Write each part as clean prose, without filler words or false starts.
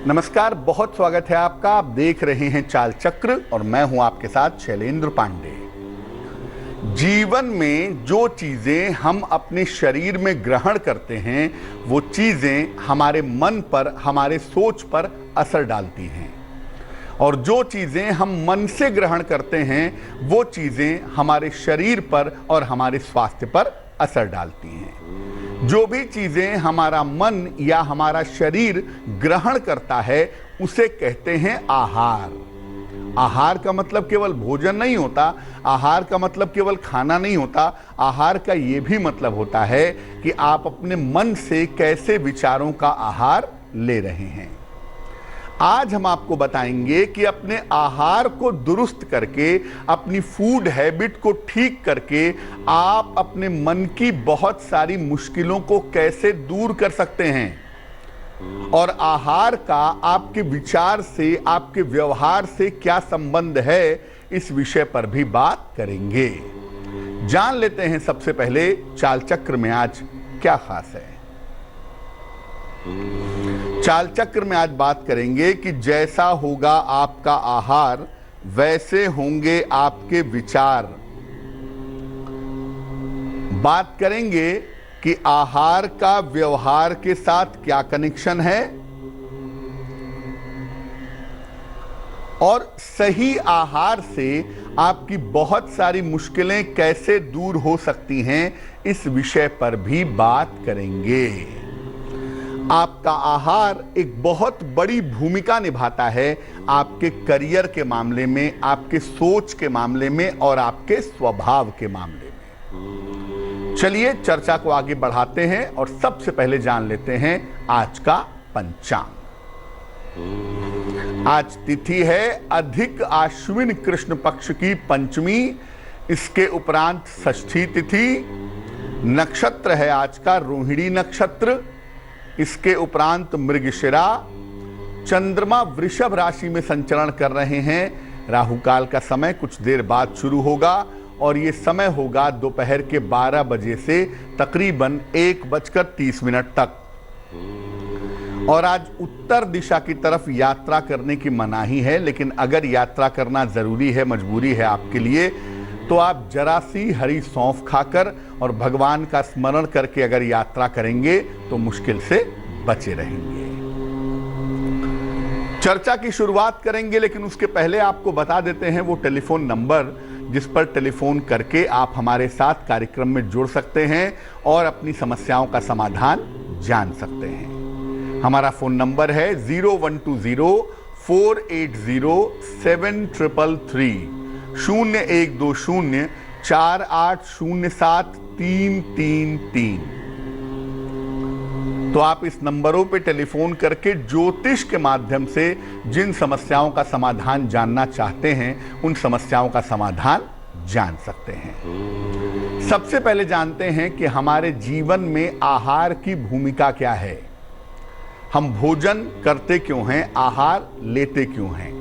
नमस्कार, बहुत स्वागत है आपका। आप देख रहे हैं चाल चक्र और मैं हूं आपके साथ शैलेंद्र पांडे। जीवन में जो चीजें हम अपने शरीर में ग्रहण करते हैं वो चीजें हमारे मन पर, हमारे सोच पर असर डालती हैं, और जो चीजें हम मन से ग्रहण करते हैं वो चीजें हमारे शरीर पर और हमारे स्वास्थ्य पर असर डालती हैं। जो भी चीजें हमारा मन या हमारा शरीर ग्रहण करता है उसे कहते हैं आहार। आहार का मतलब केवल भोजन नहीं होता, आहार का मतलब केवल खाना नहीं होता। आहार का यह भी मतलब होता है कि आप अपने मन से कैसे विचारों का आहार ले रहे हैं। आज हम आपको बताएंगे कि अपने आहार को दुरुस्त करके, अपनी फूड हैबिट को ठीक करके आप अपने मन की बहुत सारी मुश्किलों को कैसे दूर कर सकते हैं, और आहार का आपके विचार से, आपके व्यवहार से क्या संबंध है, इस विषय पर भी बात करेंगे। जान लेते हैं सबसे पहले चाल चक्र में आज क्या खास है। चाल चक्र में आज बात करेंगे कि जैसा होगा आपका आहार वैसे होंगे आपके विचार। बात करेंगे कि आहार का व्यवहार के साथ क्या कनेक्शन है, और सही आहार से आपकी बहुत सारी मुश्किलें कैसे दूर हो सकती हैं, इस विषय पर भी बात करेंगे। आपका आहार एक बहुत बड़ी भूमिका निभाता है आपके करियर के मामले में, आपके सोच के मामले में और आपके स्वभाव के मामले में। चलिए चर्चा को आगे बढ़ाते हैं और सबसे पहले जान लेते हैं आज का पंचांग। आज तिथि है अधिक आश्विन कृष्ण पक्ष की पंचमी, इसके उपरांत षष्ठी तिथि। नक्षत्र है आज का रोहिणी नक्षत्र, इसके उपरांत मृगशिरा। चंद्रमा वृषभ राशि में संचरण कर रहे हैं। राहु काल का समय कुछ देर बाद शुरू होगा और ये समय होगा दोपहर के 12 बजे से तकरीबन 1:30 तक। और आज उत्तर दिशा की तरफ यात्रा करने की मनाही है, लेकिन अगर यात्रा करना जरूरी है, मजबूरी है आपके लिए, तो आप जरा सी हरी सौंफ खाकर और भगवान का स्मरण करके अगर यात्रा करेंगे तो मुश्किल से बचे रहेंगे। चर्चा की शुरुआत करेंगे, लेकिन उसके पहले आपको बता देते हैं वो टेलीफोन नंबर जिस पर टेलीफोन करके आप हमारे साथ कार्यक्रम में जुड़ सकते हैं और अपनी समस्याओं का समाधान जान सकते हैं। हमारा फोन नंबर है 0120-480-7333, 0120-4807-333। तो आप इस नंबरों पे टेलीफोन करके ज्योतिष के माध्यम से जिन समस्याओं का समाधान जानना चाहते हैं उन समस्याओं का समाधान जान सकते हैं। सबसे पहले जानते हैं कि हमारे जीवन में आहार की भूमिका क्या है। हम भोजन करते क्यों हैं, आहार लेते क्यों हैं।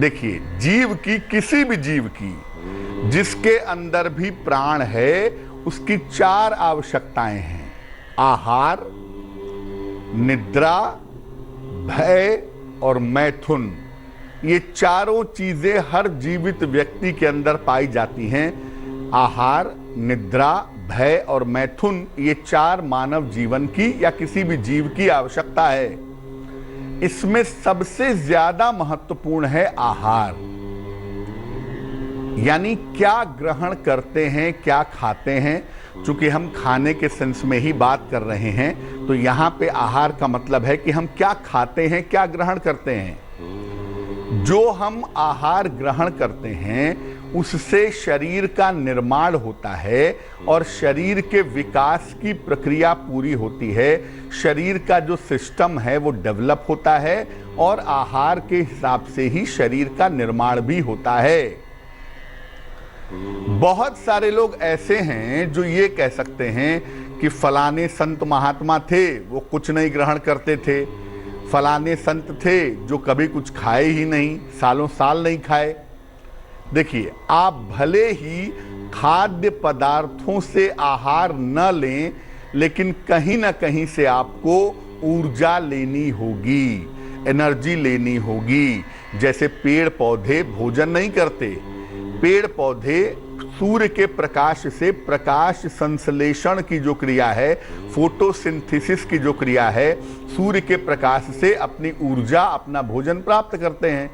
देखिए, जीव की, किसी भी जीव की जिसके अंदर भी प्राण है, उसकी 4 आवश्यकताएं हैं: आहार, निद्रा, भय और मैथुन। ये चारों चीजें हर जीवित व्यक्ति के अंदर पाई जाती हैं। आहार, निद्रा, भय और मैथुन, ये 4 मानव जीवन की या किसी भी जीव की आवश्यकता है। इसमें सबसे ज्यादा महत्वपूर्ण है आहार, यानी क्या ग्रहण करते हैं, क्या खाते हैं। चूंकि हम खाने के सेंस में ही बात कर रहे हैं, तो यहां पे आहार का मतलब है कि हम क्या खाते हैं, क्या ग्रहण करते हैं। जो हम आहार ग्रहण करते हैं उससे शरीर का निर्माण होता है और शरीर के विकास की प्रक्रिया पूरी होती है। शरीर का जो सिस्टम है वो डेवलप होता है और आहार के हिसाब से ही शरीर का निर्माण भी होता है। बहुत सारे लोग ऐसे हैं जो ये कह सकते हैं कि फलाने संत महात्मा थे, वो कुछ नहीं ग्रहण करते थे। फलाने संत थे जो कभी कुछ खाए ही नहीं, सालों साल नहीं खाए। देखिए, आप भले ही खाद्य पदार्थों से आहार न लें, लेकिन कहीं ना कहीं से आपको ऊर्जा लेनी होगी। एनर्जी लेनी होगी। जैसे पेड़ पौधे भोजन नहीं करते, पेड़ पौधे सूर्य के प्रकाश से प्रकाश संश्लेषण की जो क्रिया है, फोटोसिंथेसिस की जो क्रिया है, सूर्य के प्रकाश से अपनी ऊर्जा, अपना भोजन प्राप्त करते हैं।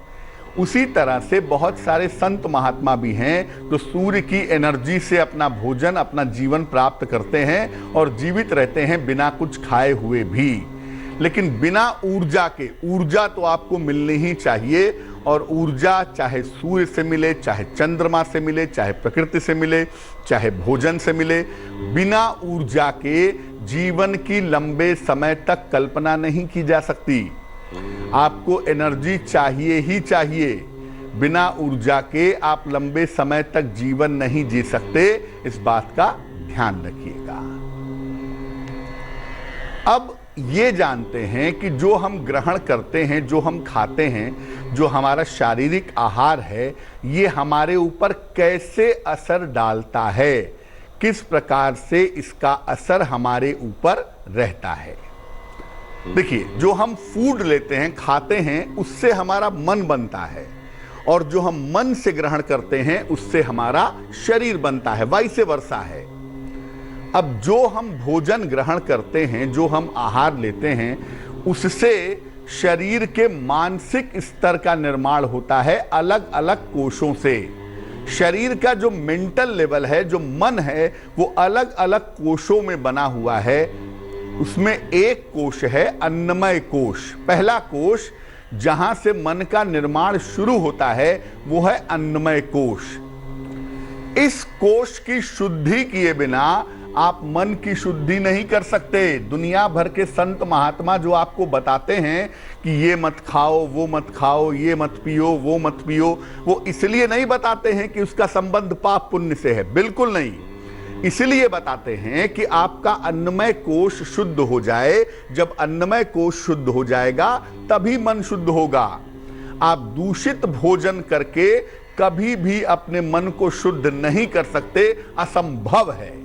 उसी तरह से बहुत सारे संत महात्मा भी हैं जो सूर्य की एनर्जी से अपना भोजन, अपना जीवन प्राप्त करते हैं और जीवित रहते हैं बिना कुछ खाए हुए भी। लेकिन बिना ऊर्जा के, ऊर्जा तो आपको मिलनी ही चाहिए, और ऊर्जा चाहे सूर्य से मिले, चाहे चंद्रमा से मिले, चाहे प्रकृति से मिले, चाहे भोजन से मिले, बिना ऊर्जा के जीवन की लंबे समय तक कल्पना नहीं की जा सकती। आपको एनर्जी चाहिए ही चाहिए। बिना ऊर्जा के आप लंबे समय तक जीवन नहीं जी सकते, इस बात का ध्यान रखिएगा। अब ये जानते हैं कि जो हम ग्रहण करते हैं, जो हम खाते हैं, जो हमारा शारीरिक आहार है, ये हमारे ऊपर कैसे असर डालता है, किस प्रकार से इसका असर हमारे ऊपर रहता है। देखिए, जो हम फूड लेते हैं, खाते हैं, उससे हमारा मन बनता है, और जो हम मन से ग्रहण करते हैं उससे हमारा शरीर बनता है, वाइस वर्सा है। अब जो हम भोजन ग्रहण करते हैं, जो हम आहार लेते हैं, उससे शरीर के मानसिक स्तर का निर्माण होता है अलग अलग कोशों से। शरीर का जो मेंटल लेवल है, जो मन है, वो अलग अलग कोशों में बना हुआ है। उसमें एक कोश है अन्नमय कोश। पहला कोश जहां से मन का निर्माण शुरू होता है वो है अन्नमय कोश। इस कोश की शुद्धि किए बिना आप मन की शुद्धि नहीं कर सकते। दुनिया भर के संत महात्मा जो आपको बताते हैं कि ये मत खाओ, वो मत खाओ, ये मत पियो, वो मत पियो, वो इसलिए नहीं बताते हैं कि उसका संबंध पाप पुण्य से है, बिल्कुल नहीं। इसलिए बताते हैं कि आपका अन्नमय कोश शुद्ध हो जाए। जब अन्नमय कोश शुद्ध हो जाएगा तभी मन शुद्ध होगा। आप दूषित भोजन करके कभी भी अपने मन को शुद्ध नहीं कर सकते, असंभव है।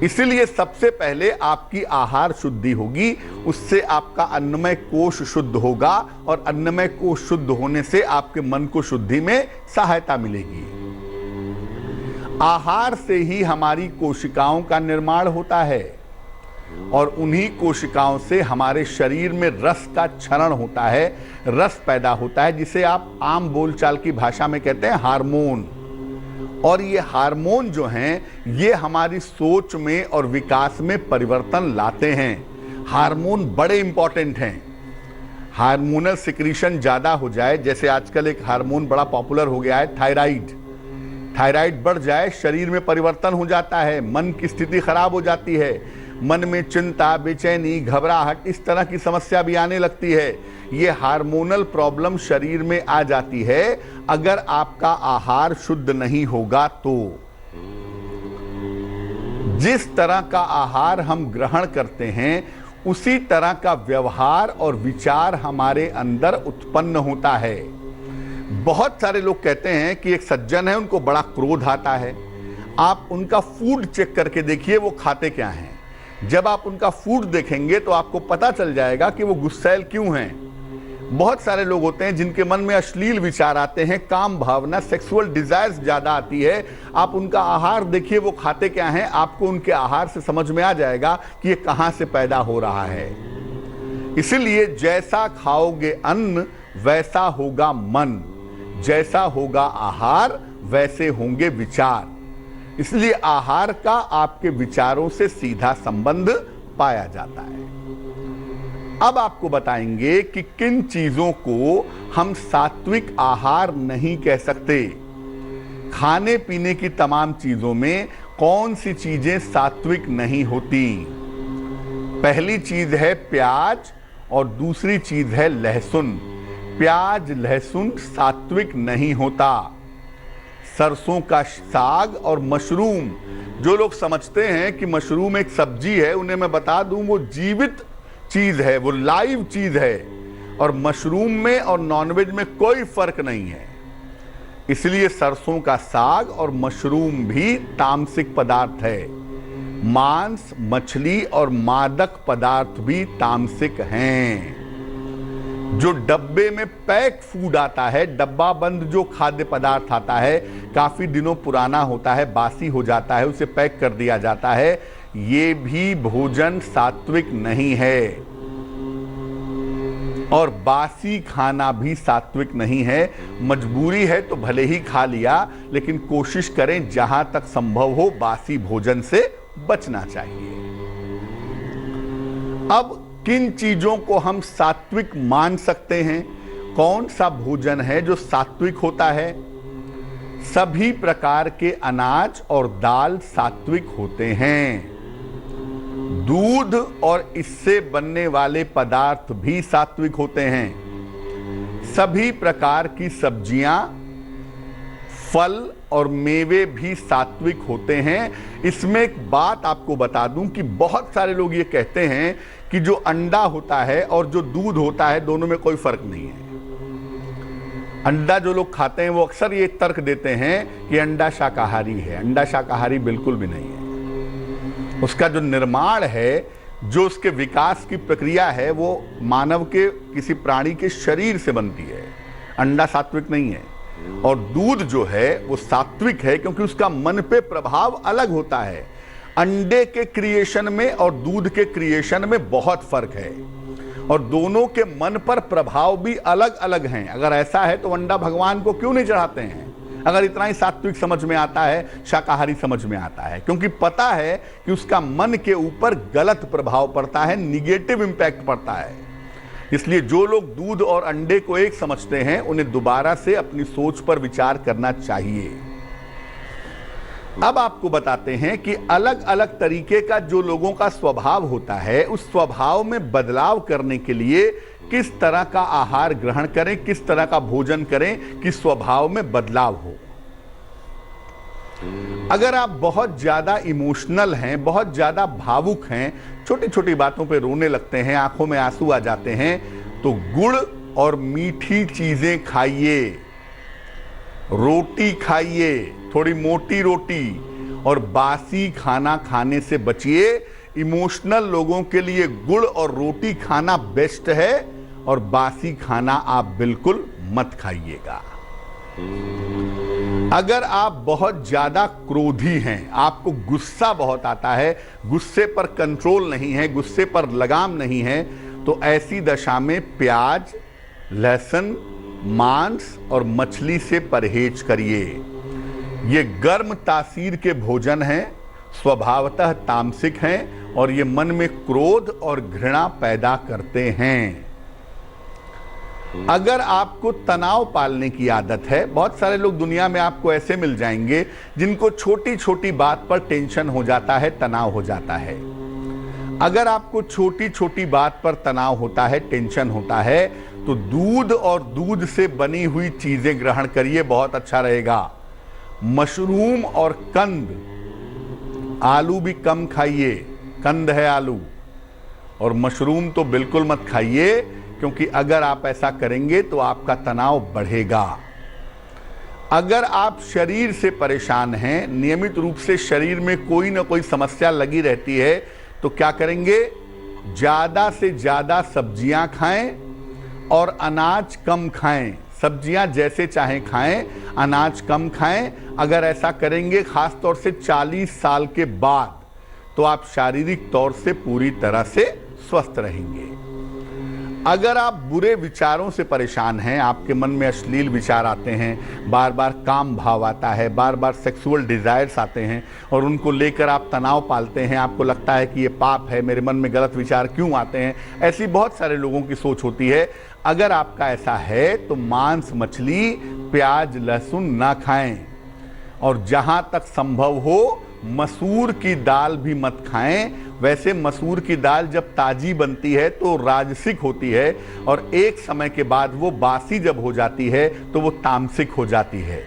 इसलिए सबसे पहले आपकी आहार शुद्धि होगी, उससे आपका अन्नमय कोश शुद्ध होगा, और अन्नमय कोश शुद्ध होने से आपके मन को शुद्धि में सहायता मिलेगी। आहार से ही हमारी कोशिकाओं का निर्माण होता है, और उन्हीं कोशिकाओं से हमारे शरीर में रस का क्षरण होता है, रस पैदा होता है, जिसे आप आम बोलचाल की भाषा में कहते हैं हार्मोन। और ये हार्मोन जो हैं, ये हमारी सोच में और विकास में परिवर्तन लाते हैं। हार्मोन बड़े इंपॉर्टेंट हैं। हार्मोनल सिक्रीशन ज़्यादा हो जाए, जैसे आजकल एक हार्मोन बड़ा पॉपुलर हो गया है थायराइड। थायराइड बढ़ जाए, शरीर में परिवर्तन हो जाता है, मन की स्थिति खराब हो जाती है, मन में चिंता, बेचैनी, घबराहट, इस तरह की समस्या भी आने लगती है। ये हार्मोनल प्रॉब्लम शरीर में आ जाती है अगर आपका आहार शुद्ध नहीं होगा तो। जिस तरह का आहार हम ग्रहण करते हैं उसी तरह का व्यवहार और विचार हमारे अंदर उत्पन्न होता है। बहुत सारे लोग कहते हैं कि एक सज्जन है, उनको बड़ा क्रोध आता है। आप उनका फूड चेक करके देखिए वो खाते क्या हैं। जब आप उनका फूड देखेंगे तो आपको पता चल जाएगा कि वो गुस्सैल क्यों हैं। बहुत सारे लोग होते हैं जिनके मन में अश्लील विचार आते हैं, काम भावना, सेक्सुअल डिजायर्स ज्यादा आती है। आप उनका आहार देखिए वो खाते क्या हैं, आपको उनके आहार से समझ में आ जाएगा कि ये कहां से पैदा हो रहा है। इसलिए जैसा खाओगे अन्न वैसा होगा मन, जैसा होगा आहार वैसे होंगे विचार। इसलिए आहार का आपके विचारों से सीधा संबंध पाया जाता है। अब आपको बताएंगे कि किन चीजों को हम सात्विक आहार नहीं कह सकते। खाने पीने की तमाम चीजों में कौन सी चीजें सात्विक नहीं होती। पहली चीज है प्याज और दूसरी चीज है लहसुन। प्याज लहसुन सात्विक नहीं होता। सरसों का साग और मशरूम, जो लोग समझते हैं कि मशरूम एक सब्जी है, उन्हें मैं बता दूं वो जीवित चीज है, वो लाइव चीज है, और मशरूम में और नॉनवेज में कोई फर्क नहीं है। इसलिए सरसों का साग और मशरूम भी तामसिक पदार्थ है। मांस, मछली और मादक पदार्थ भी तामसिक हैं। जो डब्बे में पैक फूड आता है, डब्बा बंद जो खाद्य पदार्थ आता है, काफी दिनों पुराना होता है, बासी हो जाता है, उसे पैक कर दिया जाता है, ये भी भोजन सात्विक नहीं है। और बासी खाना भी सात्विक नहीं है। मजबूरी है तो भले ही खा लिया, लेकिन कोशिश करें जहां तक संभव हो बासी भोजन से बचना चाहिए। अब किन चीजों को हम सात्विक मान सकते हैं? कौन सा भोजन है जो सात्विक होता है? सभी प्रकार के अनाज और दाल सात्विक होते हैं। दूध और इससे बनने वाले पदार्थ भी सात्विक होते हैं। सभी प्रकार की सब्जियां, फल और मेवे भी सात्विक होते हैं। इसमें एक बात आपको बता दूं कि बहुत सारे लोग ये कहते हैं कि जो अंडा होता है और जो दूध होता है दोनों में कोई फर्क नहीं है। अंडा जो लोग खाते हैं वो अक्सर ये तर्क देते हैं कि अंडा शाकाहारी है। अंडा शाकाहारी बिल्कुल भी नहीं है। उसका जो निर्माण है, जो उसके विकास की प्रक्रिया है, वो मानव के किसी प्राणी के शरीर से बनती है। अंडा सात्विक नहीं है। और दूध जो है वो सात्विक है क्योंकि उसका मन पे प्रभाव अलग होता है। अंडे के क्रिएशन में और दूध के क्रिएशन में बहुत फर्क है और दोनों के मन पर प्रभाव भी अलग अलग हैं। अगर ऐसा है तो अंडा भगवान को क्यों नहीं चढ़ाते हैं? अगर इतना ही सात्विक समझ में आता है, शाकाहारी समझ में आता है, क्योंकि पता है कि उसका मन के ऊपर गलत प्रभाव पड़ता है, निगेटिव इंपैक्ट पड़ता है। इसलिए जो लोग दूध और अंडे को एक समझते हैं उन्हें दोबारा से अपनी सोच पर विचार करना चाहिए। अब आपको बताते हैं कि अलग अलग तरीके का जो लोगों का स्वभाव होता है, उस स्वभाव में बदलाव करने के लिए किस तरह का आहार ग्रहण करें, किस तरह का भोजन करें कि स्वभाव में बदलाव हो। अगर आप बहुत ज्यादा इमोशनल हैं, बहुत ज्यादा भावुक हैं, छोटी छोटी बातों पे रोने लगते हैं, आंखों में आंसू आ जाते हैं, तो गुड़ और मीठी चीजें खाइए, रोटी खाइए, थोड़ी मोटी रोटी, और बासी खाना खाने से बचिए। इमोशनल लोगों के लिए गुड़ और रोटी खाना बेस्ट है और बासी खाना आप बिल्कुल मत खाइएगा। अगर आप बहुत ज्यादा क्रोधी हैं, आपको गुस्सा बहुत आता है, गुस्से पर कंट्रोल नहीं है, गुस्से पर लगाम नहीं है, तो ऐसी दशा में प्याज, लहसुन, मांस और मछली से परहेज करिए। ये गर्म तासीर के भोजन हैं, स्वभावतः तामसिक हैं और ये मन में क्रोध और घृणा पैदा करते हैं। अगर आपको तनाव पालने की आदत है, बहुत सारे लोग दुनिया में आपको ऐसे मिल जाएंगे जिनको छोटी छोटी बात पर टेंशन हो जाता है, तनाव हो जाता है। अगर आपको छोटी छोटी बात पर तनाव होता है, टेंशन होता है, तो दूध और दूध से बनी हुई चीजें ग्रहण करिए, बहुत अच्छा रहेगा। मशरूम और कंद, आलू भी कम खाइए, कंद है आलू, और मशरूम तो बिल्कुल मत खाइए, क्योंकि अगर आप ऐसा करेंगे तो आपका तनाव बढ़ेगा। अगर आप शरीर से परेशान हैं, नियमित रूप से शरीर में कोई ना कोई समस्या लगी रहती है, तो क्या करेंगे? ज्यादा से ज्यादा सब्जियां खाएं और अनाज कम खाएं। सब्जियां जैसे चाहें खाएं, अनाज कम खाएं। अगर ऐसा करेंगे खास तौर से 40 साल के बाद, तो आप शारीरिक तौर से पूरी तरह से स्वस्थ रहेंगे। अगर आप बुरे विचारों से परेशान हैं, आपके मन में अश्लील विचार आते हैं, बार बार काम भाव आता है, बार बार सेक्सुअल डिजायर्स आते हैं और उनको लेकर आप तनाव पालते हैं, आपको लगता है कि ये पाप है, मेरे मन में गलत विचार क्यों आते हैं, ऐसी बहुत सारे लोगों की सोच होती है। अगर आपका ऐसा है तो मांस, मछली, प्याज, लहसुन ना खाएं और जहां तक संभव हो मसूर की दाल भी मत खाएं। वैसे मसूर की दाल जब ताजी बनती है तो राजसिक होती है और एक समय के बाद वो बासी जब हो जाती है तो वो तामसिक हो जाती है।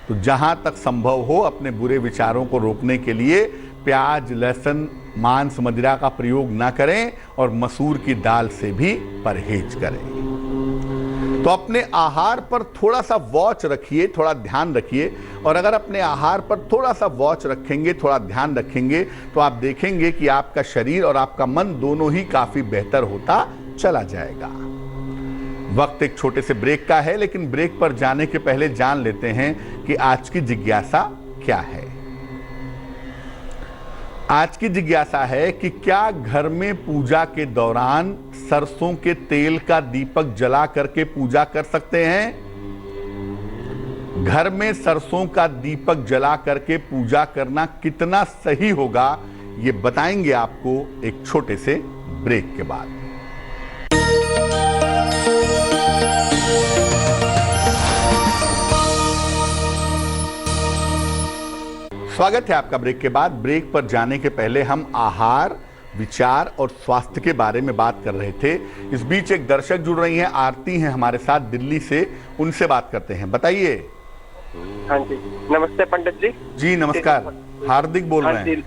तो जहां तक संभव हो अपने बुरे विचारों को रोकने के लिए प्याज, लहसुन, मांस, मदिरा का प्रयोग ना करें और मसूर की दाल से भी परहेज करें। तो अपने आहार पर थोड़ा सा वॉच रखिए, थोड़ा ध्यान रखिए, और अगर अपने आहार पर थोड़ा सा वॉच रखेंगे, थोड़ा ध्यान रखेंगे, तो आप देखेंगे कि आपका शरीर और आपका मन दोनों ही काफी बेहतर होता चला जाएगा। वक्त एक छोटे से ब्रेक का है, लेकिन ब्रेक पर जाने के पहले जान लेते हैं कि आज की जिज्ञासा क्या है। आज की जिज्ञासा है कि क्या घर में पूजा के दौरान सरसों के तेल का दीपक जला करके पूजा कर सकते हैं? घर में सरसों का दीपक जला करके पूजा करना कितना सही होगा, ये बताएंगे आपको एक छोटे से ब्रेक के बाद। स्वागत है आपका ब्रेक के बाद। ब्रेक पर जाने के पहले हम आहार, विचार और स्वास्थ्य के बारे में बात कर रहे थे। इस बीच एक दर्शक जुड़ रही हैं, आरती हैं हमारे साथ दिल्ली से, उनसे बात करते हैं। बताइए। हाँ जी, नमस्ते पंडित जी। जी नमस्कार, हार्दिक बोल रहे हैं।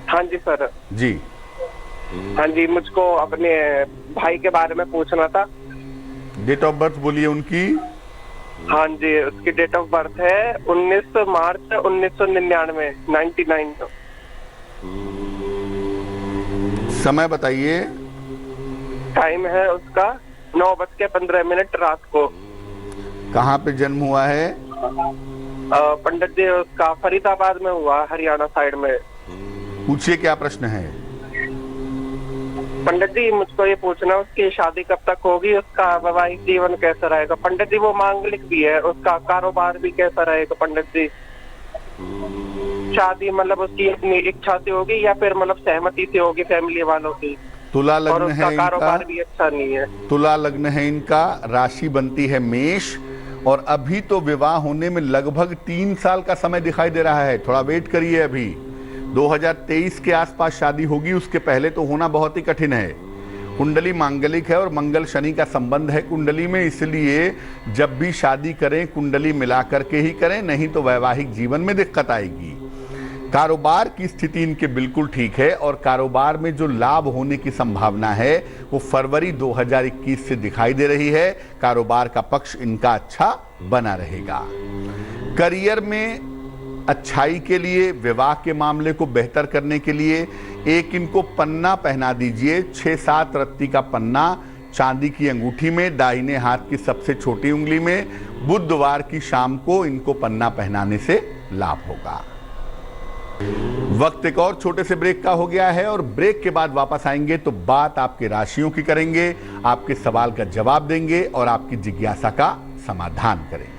हाँ जी सर जी। हाँ जी, मुझको अपने भाई के बारे में पूछना था। डेट ऑफ बर्थ बोलिए उनकी। हाँ जी, उसकी डेट ऑफ बर्थ है 19 मार्च 1999, 99। समय बताइए। टाइम है उसका 9:15 रात को। कहाँ पे जन्म हुआ है? पंडित जी उसका फरीदाबाद में हुआ, हरियाणा साइड में। पूछिए क्या प्रश्न है। पंडित जी मुझको ये पूछना, उसकी शादी कब तक होगी, उसका वैवाहिक जीवन कैसा रहेगा? पंडित जी वो मांगलिक भी है, उसका कारोबार भी कैसा रहेगा? पंडित जी शादी मतलब उसकी अपनी इच्छा से होगी या फिर मतलब सहमति से होगी फैमिली वालों की? तुला लग्न और उसका है इनका। कारोबार भी अच्छा नहीं है। तुला लग्न है इनका, राशि बनती है मेष, और अभी तो विवाह होने में लगभग 3 साल का समय दिखाई दे रहा है। थोड़ा वेट करिए, अभी 2023 के आसपास शादी होगी, उसके पहले तो होना बहुत ही कठिन है। कुंडली मांगलिक है और मंगल शनि का संबंध है कुंडली में, इसलिए जब भी शादी करें कुंडली मिला करके ही करें, नहीं तो वैवाहिक जीवन में दिक्कत आएगी। कारोबार की स्थिति इनके बिल्कुल ठीक है और कारोबार में जो लाभ होने की संभावना है वो फरवरी 2021 से दिखाई दे रही है। कारोबार का पक्ष इनका अच्छा बना रहेगा। करियर में अच्छाई के लिए, विवाह के मामले को बेहतर करने के लिए एक इनको पन्ना पहना दीजिए, 6-7 रत्ती का पन्ना चांदी की अंगूठी में, दाहिने हाथ की सबसे छोटी उंगली में। बुधवार की शाम को इनको पन्ना पहनाने से लाभ होगा। वक्त एक और छोटे से ब्रेक का हो गया है और ब्रेक के बाद वापस आएंगे तो बात आपके राशियों की करेंगे, आपके सवाल का जवाब देंगे और आपकी जिज्ञासा का समाधान करेंगे।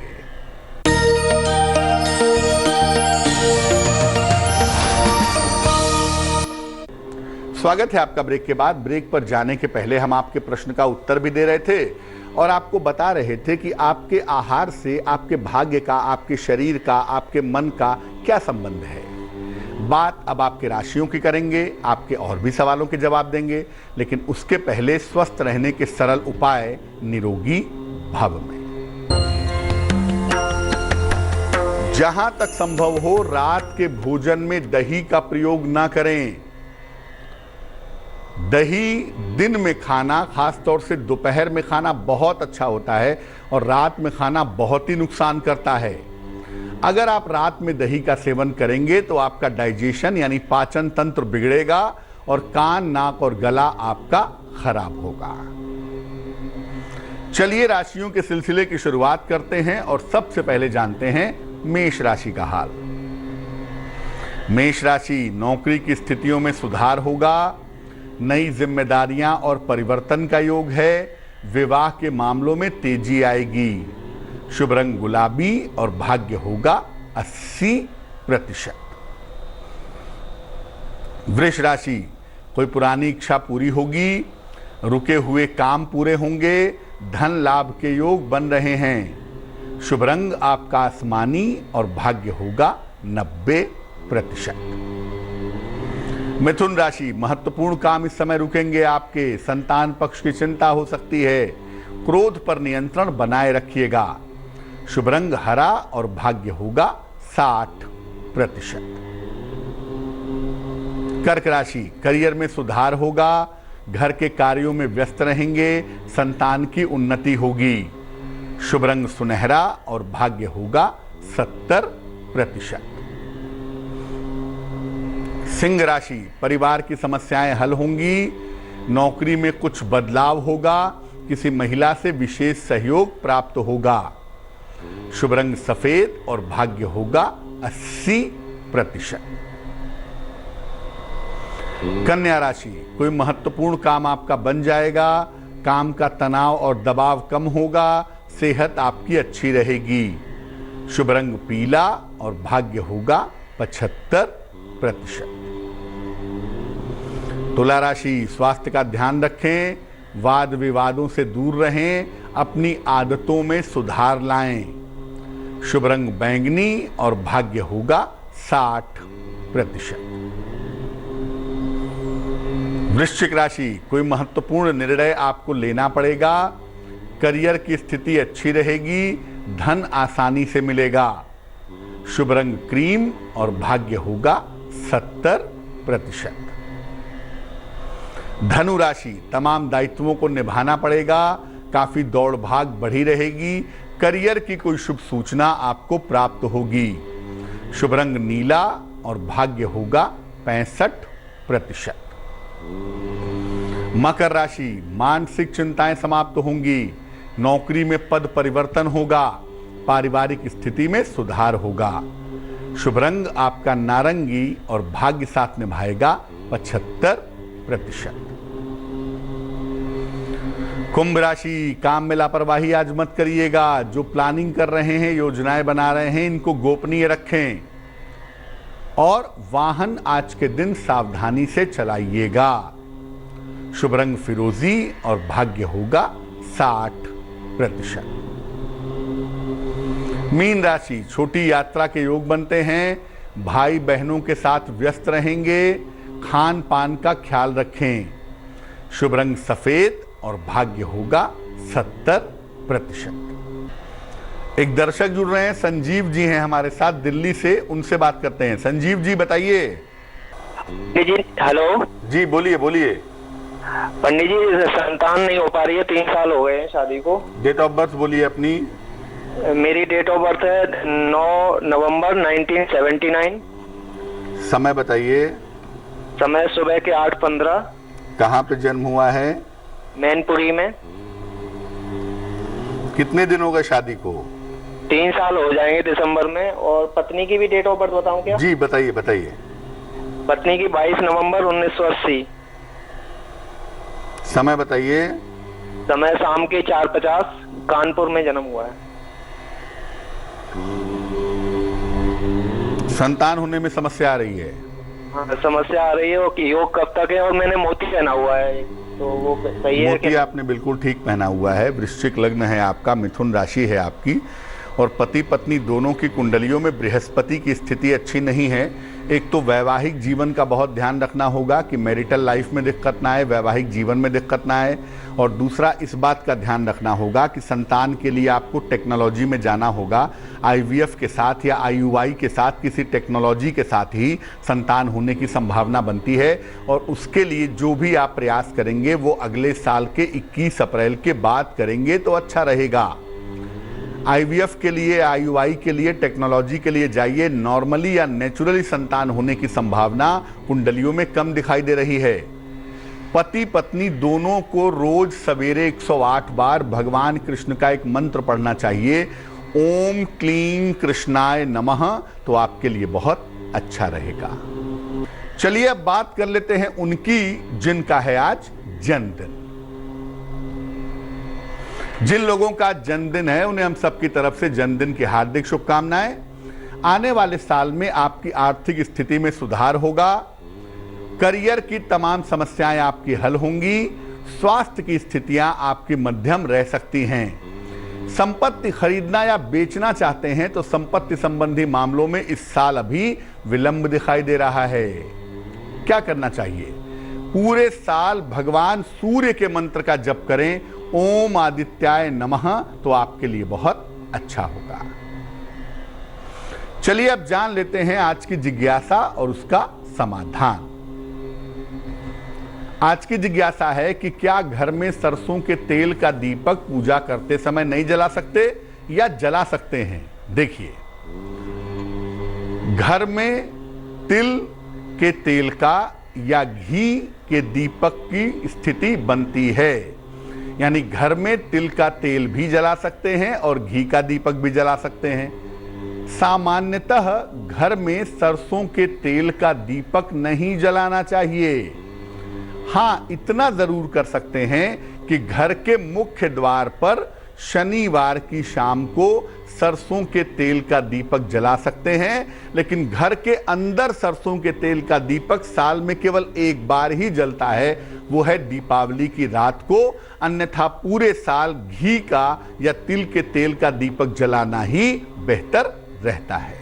स्वागत है आपका ब्रेक के बाद। ब्रेक पर जाने के पहले हम आपके प्रश्न का उत्तर भी दे रहे थे और आपको बता रहे थे कि आपके आहार से आपके भाग्य का, आपके शरीर का, आपके मन का क्या संबंध है। बात अब आपके राशियों की करेंगे, आपके और भी सवालों के जवाब देंगे, लेकिन उसके पहले स्वस्थ रहने के सरल उपाय निरोगी भव में। जहां तक संभव हो रात के भोजन में दही का प्रयोग ना करें। दही दिन में खाना, खासतौर से दोपहर में खाना बहुत अच्छा होता है और रात में खाना बहुत ही नुकसान करता है। अगर आप रात में दही का सेवन करेंगे तो आपका डाइजेशन यानी पाचन तंत्र बिगड़ेगा और कान, नाक और गला आपका खराब होगा। चलिए राशियों के सिलसिले की शुरुआत करते हैं और सबसे पहले जानते हैं मेष राशि का हाल। मेष राशि, नौकरी की स्थितियों में सुधार होगा, नई जिम्मेदारियां और परिवर्तन का योग है, विवाह के मामलों में तेजी आएगी, शुभ रंग गुलाबी और भाग्य होगा 80%। वृष राशि, कोई पुरानी इच्छा पूरी होगी, रुके हुए काम पूरे होंगे, धन लाभ के योग बन रहे हैं, शुभ रंग आपका आसमानी और भाग्य होगा 90%। मिथुन राशि, महत्वपूर्ण काम इस समय रुकेंगे आपके, संतान पक्ष की चिंता हो सकती है, क्रोध पर नियंत्रण बनाए रखिएगा, शुभ रंग हरा और भाग्य होगा 60%। कर्क राशि, करियर में सुधार होगा, घर के कार्यों में व्यस्त रहेंगे, संतान की उन्नति होगी, शुभ रंग सुनहरा और भाग्य होगा 70%। सिंह राशि, परिवार की समस्याएं हल होंगी, नौकरी में कुछ बदलाव होगा, किसी महिला से विशेष सहयोग प्राप्त होगा। शुभ रंग सफेद और भाग्य होगा 80%। कन्या राशि, कोई महत्वपूर्ण काम आपका बन जाएगा, काम का तनाव और दबाव कम होगा, सेहत आपकी अच्छी रहेगी। शुभ रंग पीला और भाग्य होगा 75%। तुला राशि, स्वास्थ्य का ध्यान रखें, वाद विवादों से दूर रहें, अपनी आदतों में सुधार लाएं। शुभ रंग बैंगनी और भाग्य होगा 60%। वृश्चिक राशि, कोई महत्वपूर्ण निर्णय आपको लेना पड़ेगा, करियर की स्थिति अच्छी रहेगी, धन आसानी से मिलेगा। शुभ रंग क्रीम और भाग्य होगा 70%। धनु राशि, तमाम दायित्वों को निभाना पड़ेगा, काफी दौड़ भाग बढ़ी रहेगी, करियर की कोई शुभ सूचना आपको प्राप्त होगी। शुभ रंग नीला और भाग्य होगा 65%। मकर राशि, मानसिक चिंताएं समाप्त होंगी, नौकरी में पद परिवर्तन होगा, पारिवारिक स्थिति में सुधार होगा। शुभ रंग आपका नारंगी और भाग्य साथ निभाएगा 75%। कुंभ राशि, काम में लापरवाही आज मत करिएगा, जो प्लानिंग कर रहे हैं, योजनाएं बना रहे हैं, इनको गोपनीय रखें और वाहन आज के दिन सावधानी से चलाइएगा। शुभ रंग फिरोजी और भाग्य होगा 60%। मीन राशि, छोटी यात्रा के योग बनते हैं, भाई बहनों के साथ व्यस्त रहेंगे, खान पान का ख्याल रखें। शुभ रंग सफेद और भाग्य होगा 70%। एक दर्शक जुड़ रहे हैं, संजीव जी हैं हमारे साथ दिल्ली से, उनसे बात करते हैं। संजीव जी बताइए। जी हेलो जी बोलिए बोलिए। पंडित जी, संतान नहीं हो पा रही है, 3 साल हो गए हैं शादी को। डेट ऑफ बर्थ बोलिए अपनी। मेरी डेट ऑफ बर्थ है 9 नवंबर 1979। समय बताइए। समय सुबह के 8:15। कहाँ पे जन्म हुआ है? मैनपुरी में। कितने दिन हो गए शादी को? 3 साल हो जाएंगे दिसंबर में। और पत्नी की भी डेट ऑफ बर्थ बताऊं क्या? जी बताइए बताइए। पत्नी की 22 नवंबर 1980। समय बताइए। समय शाम के 4:50। कानपुर में जन्म हुआ है। संतान होने में समस्या आ रही है? हाँ, समस्या आ रही है। वो कि योग कब तक है? और मैंने मोती पहना हुआ है, तो वो सही है? मोती आपने बिल्कुल ठीक पहना हुआ है। वृश्चिक लग्न है आपका, मिथुन राशि है आपकी, और पति पत्नी दोनों की कुंडलियों में बृहस्पति की स्थिति अच्छी नहीं है। एक तो वैवाहिक जीवन का बहुत ध्यान रखना होगा कि मैरिटल लाइफ में दिक्कत ना आए, वैवाहिक जीवन में दिक्कत ना आए। और दूसरा इस बात का ध्यान रखना होगा कि संतान के लिए आपको टेक्नोलॉजी में जाना होगा। IVF के साथ या IUI के साथ, किसी टेक्नोलॉजी के साथ ही संतान होने की संभावना बनती है। और उसके लिए जो भी आप प्रयास करेंगे वो अगले साल के 21 अप्रैल के बाद करेंगे तो अच्छा रहेगा। IVF के लिए, IUI के लिए, टेक्नोलॉजी के लिए जाइए। नॉर्मली या नेचुरली संतान होने की संभावना कुंडलियों में कम दिखाई दे रही है। पति पत्नी दोनों को रोज सवेरे 108 बार भगवान कृष्ण का एक मंत्र पढ़ना चाहिए, ओम क्लीं कृष्णाय नमः, तो आपके लिए बहुत अच्छा रहेगा। चलिए अब बात कर लेते हैं उनकी जिनका है आज जन्मदिन। जिन लोगों का जन्मदिन है उन्हें हम सबकी तरफ से जन्मदिन की हार्दिक शुभकामनाएं। आने वाले साल में आपकी आर्थिक स्थिति में सुधार होगा, करियर की तमाम समस्याएं आपकी हल होंगी, स्वास्थ्य की स्थितियां आपकी मध्यम रह सकती हैं। संपत्ति खरीदना या बेचना चाहते हैं तो संपत्ति संबंधी मामलों में इस साल अभी विलंब दिखाई दे रहा है। क्या करना चाहिए? पूरे साल भगवान सूर्य के मंत्र का जप करें, ओम आदित्याय नमः, तो आपके लिए बहुत अच्छा होगा। चलिए अब जान लेते हैं आज की जिज्ञासा और उसका समाधान। आज की जिज्ञासा है कि क्या घर में सरसों के तेल का दीपक पूजा करते समय नहीं जला सकते या जला सकते हैं? देखिए, घर में तिल के तेल का या घी के दीपक की स्थिति बनती है। यानी घर में तिल का तेल भी जला सकते हैं और घी का दीपक भी जला सकते हैं। सामान्यतः घर में सरसों के तेल का दीपक नहीं जलाना चाहिए। हाँ, इतना जरूर कर सकते हैं कि घर के मुख्य द्वार पर शनिवार की शाम को सरसों के तेल का दीपक जला सकते हैं, लेकिन घर के अंदर सरसों के तेल का दीपक साल में केवल एक बार ही जलता है, वो है दीपावली की रात को। अन्यथा पूरे साल घी का या तिल के तेल का दीपक जलाना ही बेहतर रहता है।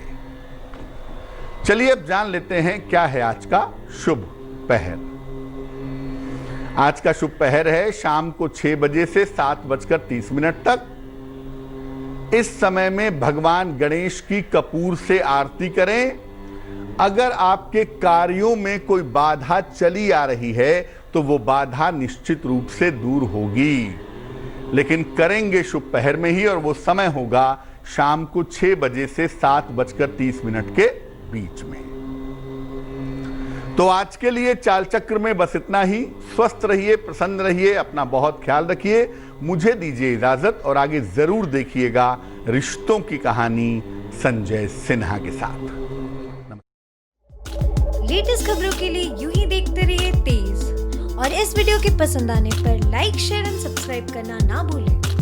चलिए अब जान लेते हैं क्या है आज का शुभ पहर। आज का शुभ पहर है शाम को 6 बजे से 7:30 तक। इस समय में भगवान गणेश की कपूर से आरती करें। अगर आपके कार्यों में कोई बाधा चली आ रही है तो वो बाधा निश्चित रूप से दूर होगी, लेकिन करेंगे शुभ पहर में ही, और वो समय होगा शाम को 6 बजे से 7:30 के बीच में। तो आज के लिए चाल चक्र में बस इतना ही। स्वस्थ रहिए, प्रसन्न रहिए, अपना बहुत ख्याल रखिए। मुझे दीजिए इजाजत और आगे जरूर देखिएगा रिश्तों की कहानी संजय सिन्हा के साथ। लेटेस्ट खबरों के लिए यूं ही देखते रहिए तेज, और इस वीडियो के पसंद आने पर लाइक, शेयर एंड सब्सक्राइब करना ना भूलें।